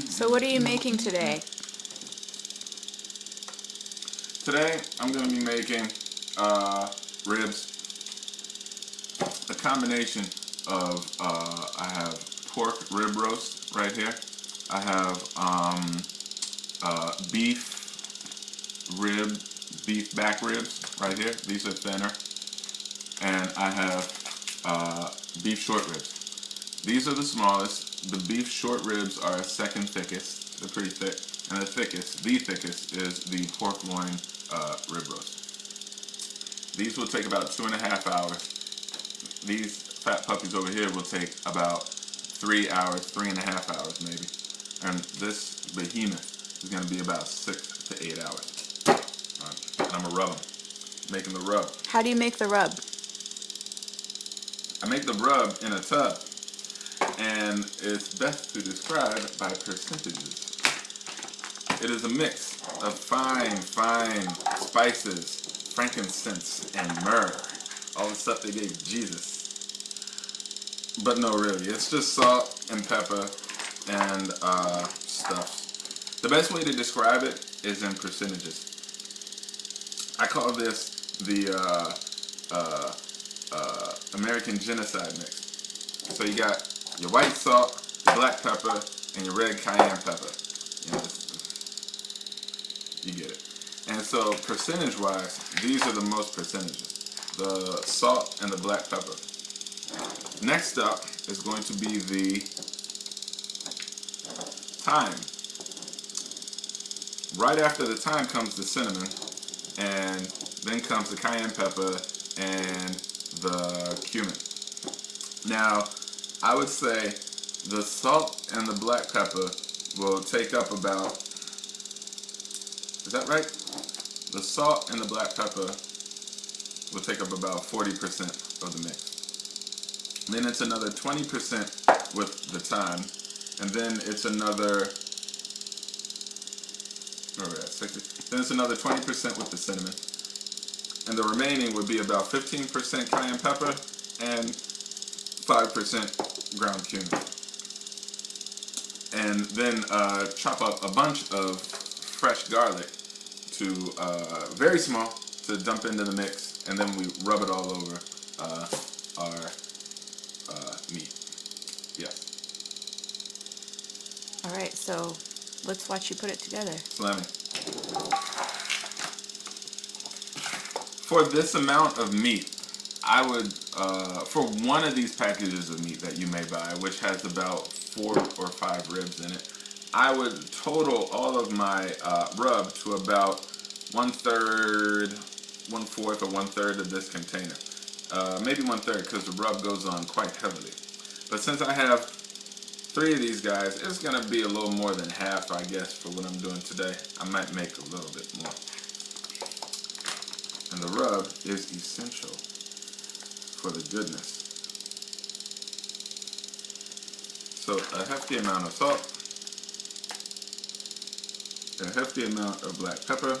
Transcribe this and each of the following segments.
So what are you making today? Today I'm going to be making ribs. A combination of I have pork rib roast right here. I have beef back ribs right here. These are thinner. And I have beef short ribs. These are the smallest. The beef short ribs are second thickest. They're pretty thick. And the thickest is the pork loin rib roast. These will take about 2.5 hours. These fat puppies over here will take about 3 hours, 3.5 hours maybe. And this behemoth is going to be about 6 to 8 hours. And I'm going to rub them. Making the rub. How do you make the rub? I make the rub in a tub. And it's best to describe by percentages. It is a mix of fine spices, frankincense, and myrrh. All the stuff they gave Jesus. But no, really, it's just salt and pepper and stuff. The best way to describe it is in percentages. I call this the American genocide mix. So you got your white salt, your black pepper, and your red cayenne pepper. You know, you get it. And so percentage-wise, these are the most percentages. The salt and the black pepper. Next up is going to be the thyme. Right after the thyme comes the cinnamon, and then comes the cayenne pepper and the cumin. Now, I would say the salt and the black pepper will take up about, is that right? The salt and the black pepper will take up about 40% of the mix. Then it's another 20% with the thyme, and then it's another, where are we at, 60? Then it's another 20% with the cinnamon, and the remaining would be about 15% cayenne pepper and 5% ground cumin. And then chop up a bunch of fresh garlic to very small to dump into the mix, and then we rub it all over our meat. Yes. All right, so let's watch you put it together. Slammy. For this amount of meat, I would, for one of these packages of meat that you may buy, which has about 4 or 5 ribs in it, I would total all of my rub to about 1/3, 1/4, or 1/3 of this container. Maybe 1/3 because the rub goes on quite heavily. But since I have 3 of these guys, it's going to be a little more than half, I guess, for what I'm doing today. I might make a little bit more. And the rub is essential for the goodness. So a hefty amount of salt, a hefty amount of black pepper,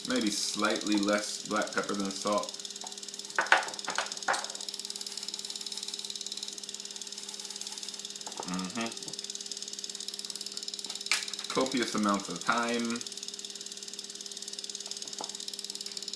maybe slightly less black pepper than salt. Copious amounts of thyme.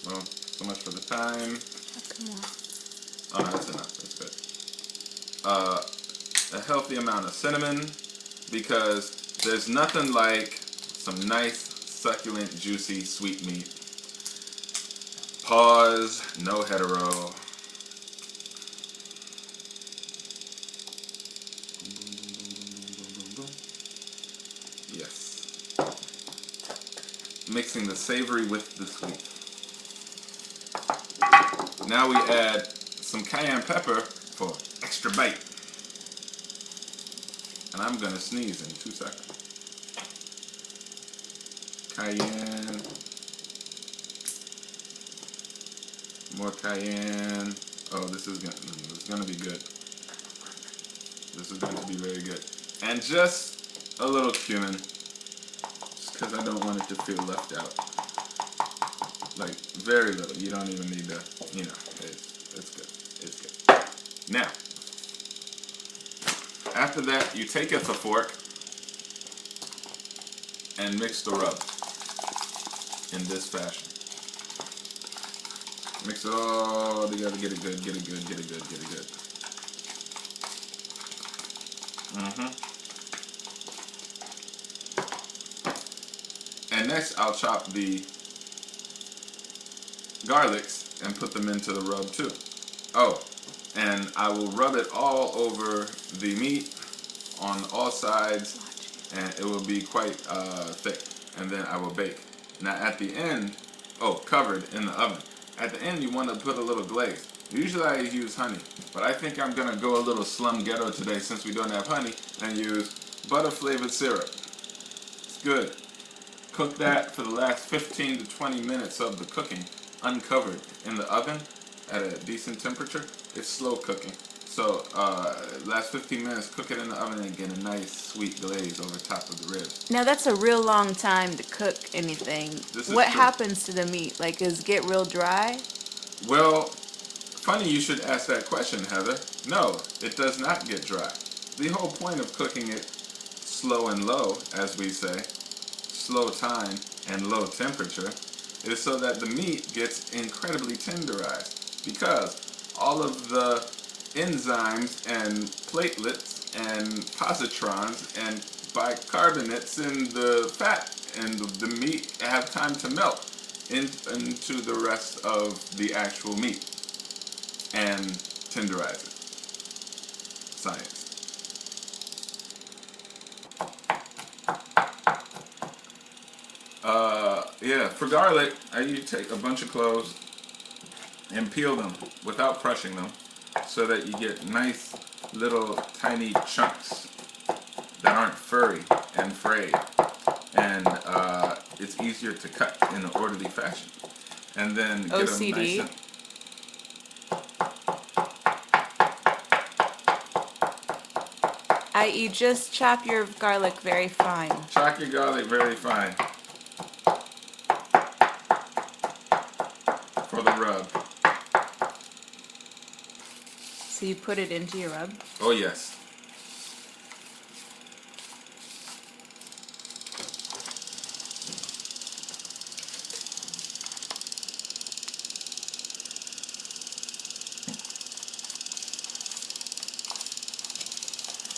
Well, so much for the thyme. Oh, no, that's enough. That's good. A healthy amount of cinnamon, because there's nothing like some nice, succulent, juicy, sweet meat. Pause, no hetero. Yes. Mixing the savory with the sweet. Now we add some cayenne pepper for extra bite. And I'm gonna sneeze in 2 seconds. Cayenne. More cayenne. Oh, this is gonna be good. This is going to be very good. And just a little cumin, just because I don't want it to feel left out. Like, very little. You don't even need to, you know, it's Now, after that, you take a fork and mix the rub in this fashion. Mix it all together, get it good, get it good, get it good, get it good. And next, I'll chop the garlics and put them into the rub too. Oh, and I will rub it all over the meat on all sides, and it will be quite thick. And then I will bake. Now at the end, covered in the oven. At the end, you want to put a little glaze. Usually I use honey, but I think I'm gonna go a little slum ghetto today since we don't have honey and use butter flavored syrup. It's good. Cook that for the last 15 to 20 minutes of the cooking, uncovered in the oven at a decent temperature. It's slow cooking. So last 15 minutes, cook it in the oven and get a nice sweet glaze over top of the ribs. Now that's a real long time to cook anything. What happens to the meat? Like, does it get real dry? Well, funny you should ask that question, Heather. No, it does not get dry. The whole point of cooking it slow and low, as we say, slow time and low temperature, is so that the meat gets incredibly tenderized, because all of the enzymes and platelets and positrons and bicarbonates in the fat and the meat have time to melt into the rest of the actual meat and tenderize it. Science. Yeah, for garlic, you take a bunch of cloves and peel them without crushing them, so that you get nice little tiny chunks that aren't furry and frayed, and it's easier to cut in an orderly fashion. And then get OCD. them nice and i.e. just chop your garlic very fine. chop your garlic very fine for the rub. So you put it into your rub? Oh yes.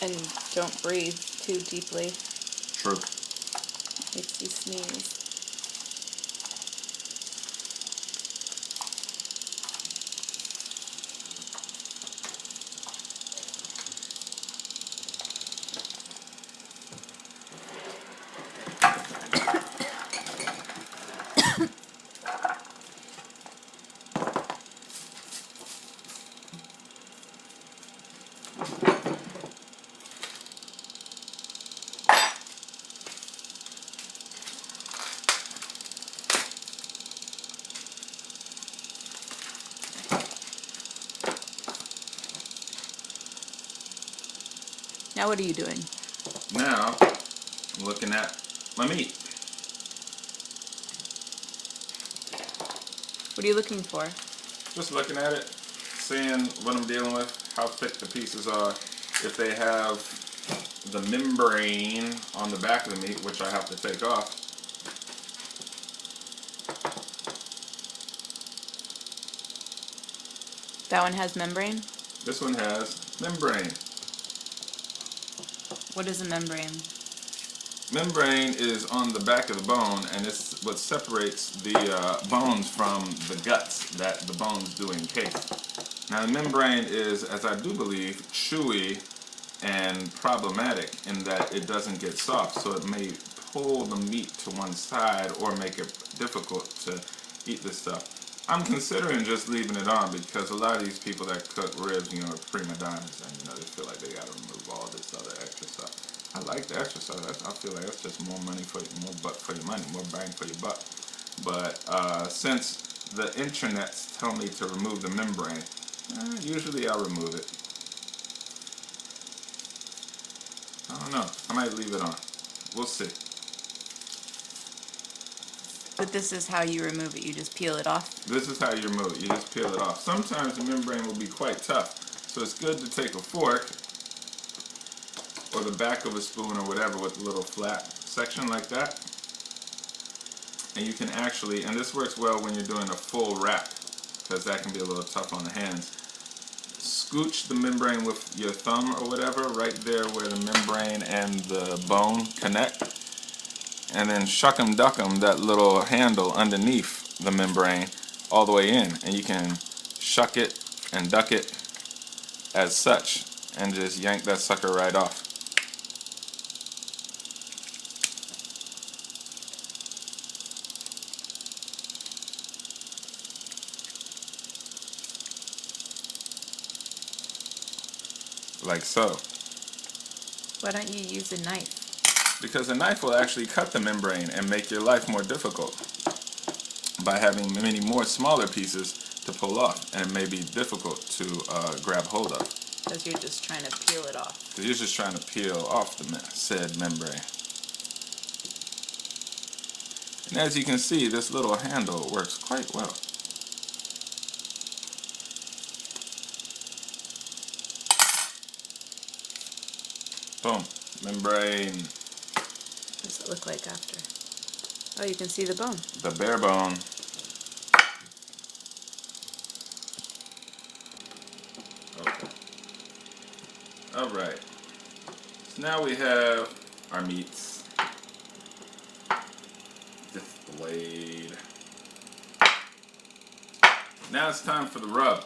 And don't breathe too deeply. True. Makes you sneeze. Now what are you doing? Now I'm looking at my meat. What are you looking for? Just looking at it, seeing what I'm dealing with, how thick the pieces are, if they have the membrane on the back of the meat, which I have to take off. That one has membrane? This one has membrane. What is a membrane? Membrane is on the back of the bone, and it's what separates the bones from the guts that the bones do encase. Now the membrane is, as I do believe, chewy and problematic in that it doesn't get soft, so it may pull the meat to one side or make it difficult to eat this stuff. I'm considering just leaving it on because a lot of these people that cook ribs, are prima donnas, and they feel like they gotta remove all this other extra stuff. I like the extra stuff. I feel like that's just more money for you, more buck for your money, more bang for your buck. But since the internets tell me to remove the membrane, usually I'll remove it. I don't know. I might leave it on. We'll see. But this is how you remove it. You just peel it off. This is how you remove it. You just peel it off. Sometimes the membrane will be quite tough, So it's good to take a fork or the back of a spoon or whatever with a little flat section like that. And you can actually, and this works well when you're doing a full wrap, because that can be a little tough on the hands. Scooch the membrane with your thumb or whatever, right there where the membrane and the bone connect. And then shuck 'em duck 'em that little handle underneath the membrane all the way in. And you can shuck it and duck it as such and just yank that sucker right off. Like so. Why don't you use a knife? Because a knife will actually cut the membrane and make your life more difficult by having many more smaller pieces to pull off, and it may be difficult to grab hold of. Because you're just trying to peel it off. Because you're just trying to peel off the said membrane. And as you can see, this little handle works quite well. Boom. Membrane. What does it look like after? Oh, you can see the bone. The bare bone. Okay. Alright. So now we have our meats displayed. Now it's time for the rub.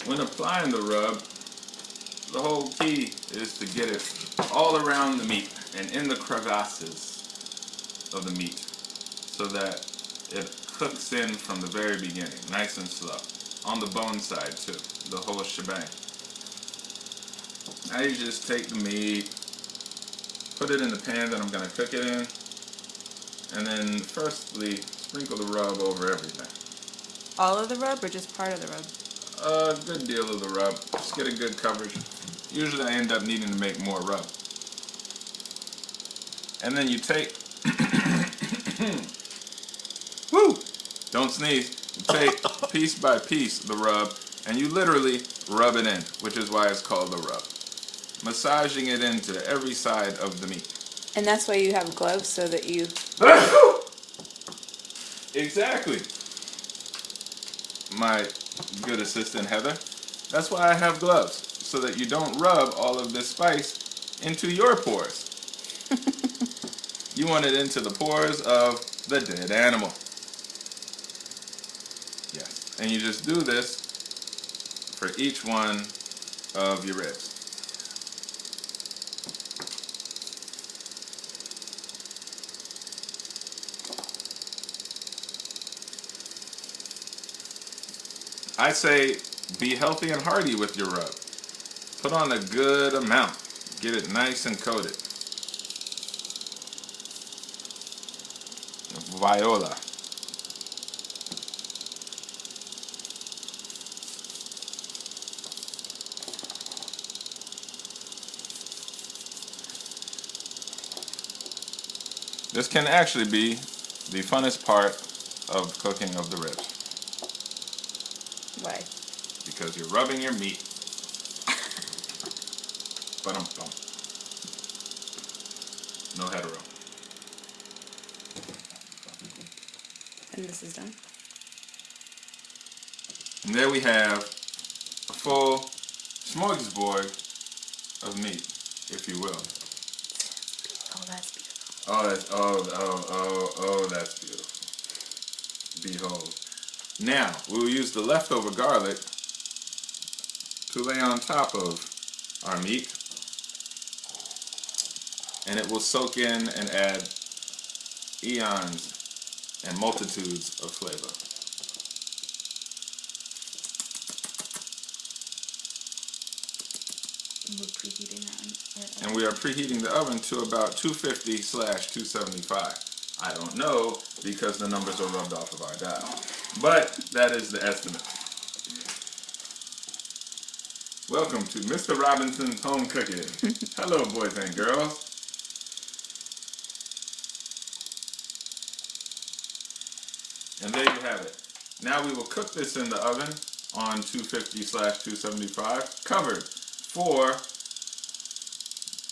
When applying the rub, the whole key is to get it all around the meat and in the crevasses of the meat so that it cooks in from the very beginning, nice and slow. On the bone side too, the whole shebang. Now you just take the meat, put it in the pan that I'm going to cook it in, and then firstly sprinkle the rub over everything. All of the rub or just part of the rub? A good deal of the rub. Just get a good coverage. Usually I end up needing to make more rub. And then you take woo! Don't sneeze. You take piece by piece the rub and you literally rub it in, which is why it's called the rub. Massaging it into every side of the meat. And that's why you have gloves, so that you... Exactly. My good assistant Heather. That's why I have gloves, so that you don't rub all of this spice into your pores. You want it into the pores of the dead animal. Yes. And you just do this for each one of your ribs. I say be healthy and hearty with your rub. Put on a good amount. Get it nice and coated. Viola. This can actually be the funnest part of cooking of the ribs. Why? Because you're rubbing your meat. Ba-dum-bum. No hetero. And this is done. And there we have a full smorgasbord of meat, if you will. Oh, that's beautiful. Oh, that's beautiful. Behold. Now, we will use the leftover garlic to lay on top of our meat, and it will soak in and add eons and multitudes of flavor. We're preheating that one. And we are preheating the oven to about 250/275. I don't know because the numbers are rubbed off of our dial. But that is the estimate. Welcome to Mr. Robinson's Home Cooking. Hello, boys and girls. And there you have it. Now we will cook this in the oven on 250/275, covered for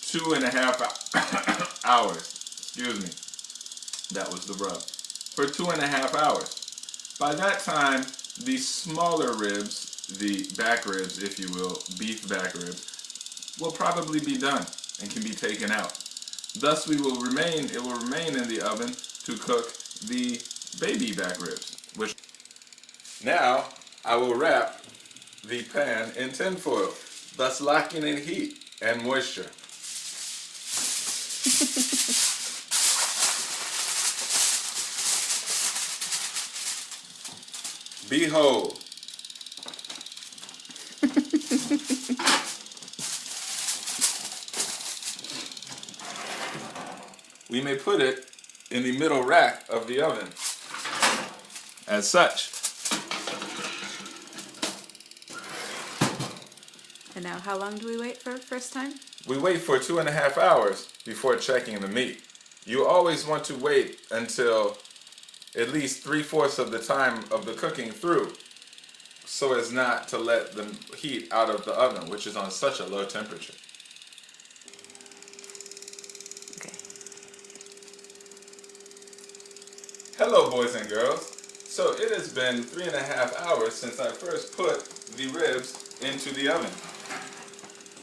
2.5 hours. Excuse me. That was the rub. For 2.5 hours. By that time, the smaller ribs, the back ribs, if you will, beef back ribs, will probably be done and can be taken out. Thus, it will remain in the oven to cook the baby back ribs. Now, I will wrap the pan in tin foil, thus locking in heat and moisture. Behold. We may put it in the middle rack of the oven, as such. And now how long do we wait for first time? We wait for 2.5 hours before checking the meat. You always want to wait until at least 3/4 of the time of the cooking through, so as not to let the heat out of the oven, which is on such a low temperature. Okay. Hello, boys and girls. So it has been 3.5 hours since I first put the ribs into the oven.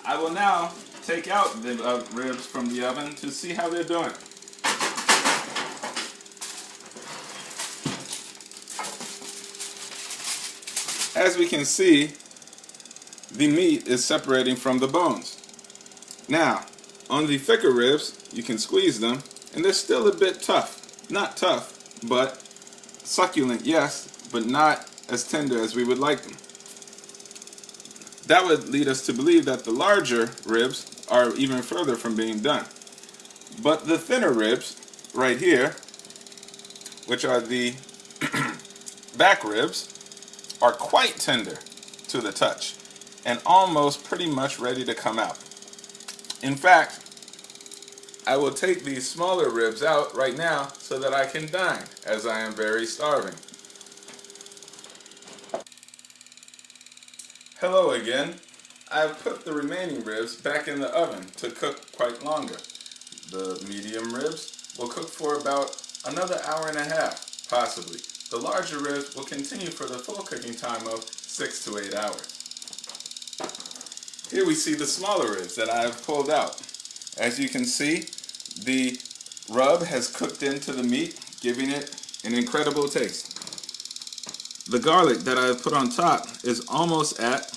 I will now take out the ribs from the oven to see how they're doing. As we can see, the meat is separating from the bones. Now, on the thicker ribs, you can squeeze them, and they're still a bit tough. Not tough, but succulent, yes, but not as tender as we would like them. That would lead us to believe that the larger ribs are even further from being done. But the thinner ribs, right here, which are the back ribs, are quite tender to the touch and almost pretty much ready to come out. In fact, I will take these smaller ribs out right now so that I can dine, as I am very starving. Hello again. I've put the remaining ribs back in the oven to cook quite longer. The medium ribs will cook for about another 1.5 hours, possibly. The larger ribs will continue for the full cooking time of 6 to 8 hours. Here we see the smaller ribs that I have pulled out. As you can see, the rub has cooked into the meat, giving it an incredible taste. The garlic that I have put on top is almost at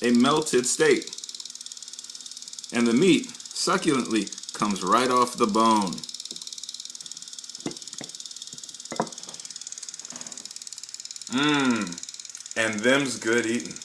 a melted state. And the meat succulently comes right off the bone. And them's good eating.